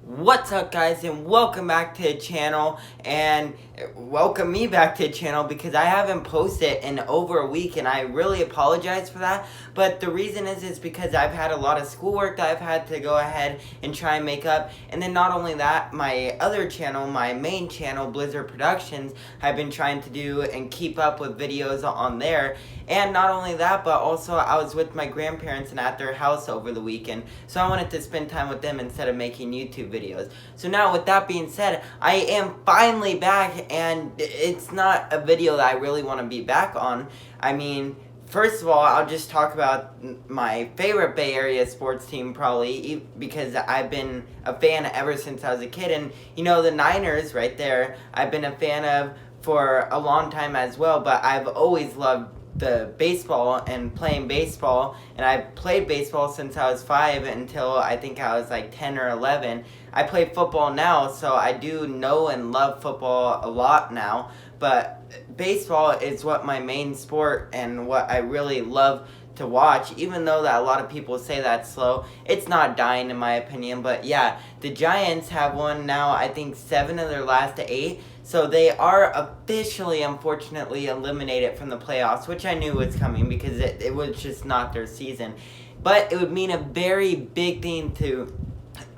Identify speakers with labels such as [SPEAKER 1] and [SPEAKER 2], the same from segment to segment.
[SPEAKER 1] What's up, guys, and welcome back to the channel, and welcome me back to the channel because I haven't posted in over a week, and I really apologize for that. But the reason is because I've had a lot of schoolwork that I've had to go ahead and try and make up. And then not only that, my other channel, my main channel, Blizzard Productions, I've been trying to do and keep up with videos on there. And not only that, but also I was with my grandparents and at their house over the weekend, so I wanted to spend time with them instead of making YouTube videos. So now, with that being said, I am finally back, and it's not a video that I really want to be back on. I mean, first of all, I'll just talk about my favorite Bay Area sports team, probably, because I've been a fan ever since I was a kid. And, you know, the Niners right there, I've been a fan of for a long time as well, but I've always loved the baseball and playing baseball, and I played baseball since I was 5 until I think I was like 10 or 11. I play football now, so I do know and love football a lot now, but baseball is what my main sport and what I really love to watch. Even though that a lot of people say that's slow, it's not dying in my opinion. But yeah, the Giants have won now, I think, 7 of their last 8. So they are officially, unfortunately, eliminated from the playoffs, which I knew was coming because it was just not their season. But it would mean a very big thing to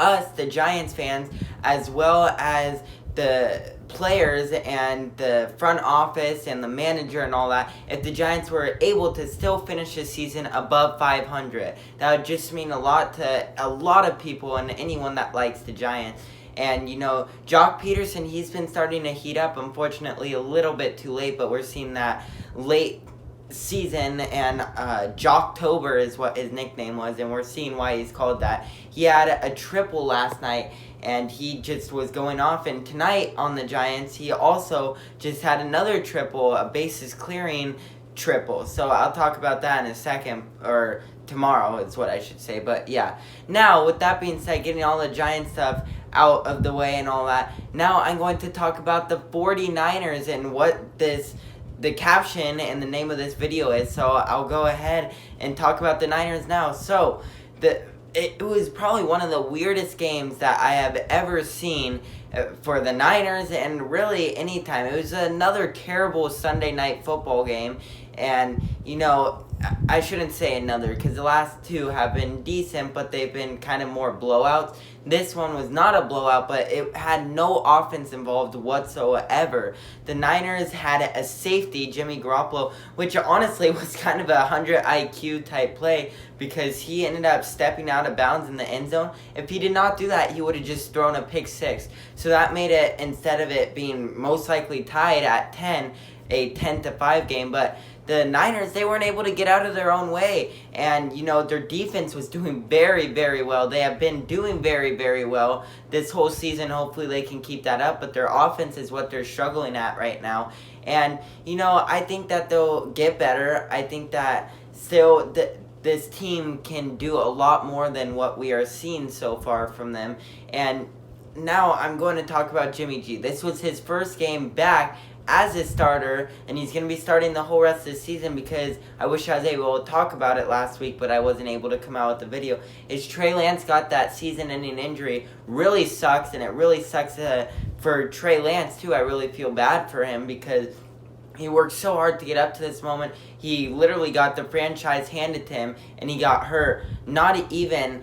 [SPEAKER 1] us, the Giants fans, as well as the players and the front office and the manager and all that, if the Giants were able to still finish the season above 500. That would just mean a lot to a lot of people and anyone that likes the Giants. And, you know, Jock Peterson, he's been starting to heat up, unfortunately a little bit too late, but we're seeing that late season, and Jocktober is what his nickname was, and we're seeing why he's called that. He had a triple last night, and he just was going off. And tonight on the Giants, he also just had another triple, a bases clearing triple. So I'll talk about that in a second, or tomorrow is what I should say. But yeah, now with that being said, getting all the Giants stuff out of the way and all that, now I'm going to talk about the 49ers and what the caption and the name of this video is. So I'll go ahead and talk about the Niners now. So it was probably one of the weirdest games that I have ever seen for the Niners, and really anytime. It was another terrible Sunday night football game, and, you know, I shouldn't say another, because the last two have been decent, but they've been kind of more blowouts. This one was not a blowout, but it had no offense involved whatsoever. The Niners had a safety, Jimmy Garoppolo, which honestly was kind of a 100 IQ type play, because he ended up stepping out of bounds in the end zone. If he did not do that, he would have just thrown a pick 6. So that made it, instead of it being most likely tied at 10, a 10-5 game. But the Niners, they weren't able to get out of their own way. And, you know, their defense was doing very, very well. They have been doing very, very well this whole season. Hopefully they can keep that up. But their offense is what they're struggling at right now. And, you know, I think that they'll get better. I think that still this team can do a lot more than what we are seeing so far from them. And now I'm going to talk about Jimmy G. This was his first game back as a starter, and he's going to be starting the whole rest of the season, because I wish I was able to talk about it last week, but I wasn't able to come out with the video. Is Trey Lance got that season-ending injury. Really sucks, and it really sucks for Trey Lance, too. I really feel bad for him, because he worked so hard to get up to this moment. He literally got the franchise handed to him, and he got hurt not even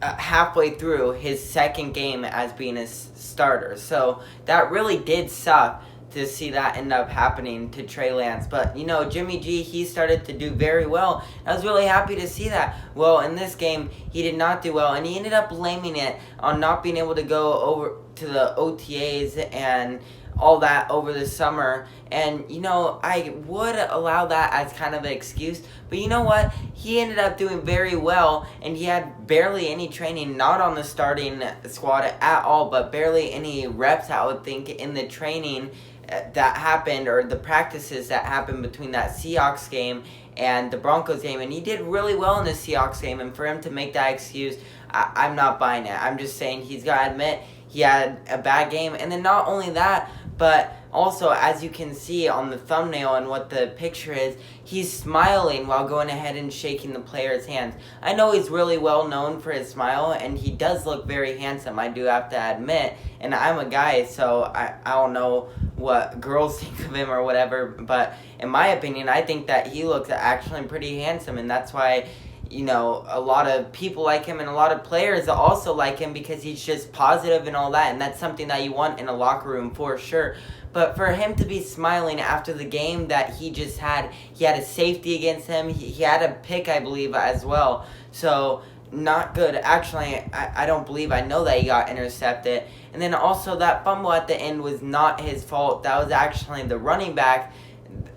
[SPEAKER 1] halfway through his second game as being a starter. So that really did suck to see that end up happening to Trey Lance. But, you know, Jimmy G, he started to do very well. I was really happy to see that. Well, in this game, he did not do well, and he ended up blaming it on not being able to go over to the OTAs and all that over the summer. And, you know, I would allow that as kind of an excuse, but you know what? He ended up doing very well, and he had barely any training, not on the starting squad at all, but barely any reps, I would think, in the training that happened, or the practices that happened between that Seahawks game and the Broncos game. And he did really well in the Seahawks game, and for him to make that excuse, I'm not buying it. I'm just saying he's got to admit he had a bad game. And then not only that, but also, as you can see on the thumbnail and what the picture is, he's smiling while going ahead and shaking the players' hands. I know he's really well known for his smile, and he does look very handsome, I do have to admit. And I'm a guy, so I don't know what girls think of him or whatever, but in my opinion, I think that he looks actually pretty handsome, and that's why, you know, a lot of people like him and a lot of players also like him because he's just positive and all that, and that's something that you want in a locker room for sure. But for him to be smiling after the game that he just had, he had a safety against him, he had a pick, I believe, as well. So, not good. Actually, I don't believe, I know that he got intercepted. And then also that fumble at the end was not his fault. That was actually the running back.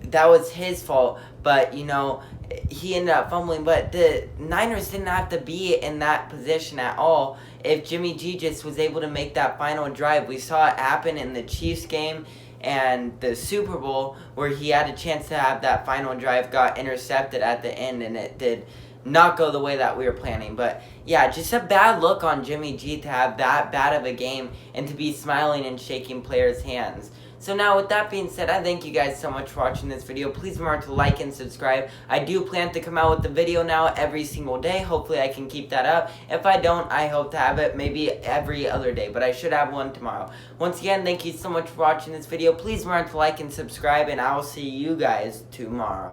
[SPEAKER 1] That was his fault. But, you know, he ended up fumbling. But the Niners didn't have to be in that position at all if Jimmy G just was able to make that final drive. We saw it happen in the Chiefs game and the Super Bowl where he had a chance to have that final drive, got intercepted at the end, and it did not go the way that we were planning. But yeah, just a bad look on Jimmy G to have that bad of a game and to be smiling and shaking players' hands. So now with that being said, I thank you guys so much for watching this video. Please remember to like and subscribe. I do plan to come out with the video now every single day. Hopefully I can keep that up. If I don't, I hope to have it maybe every other day, but I should have one tomorrow. Once again, thank you so much for watching this video. Please remember to like and subscribe, and I will see you guys tomorrow.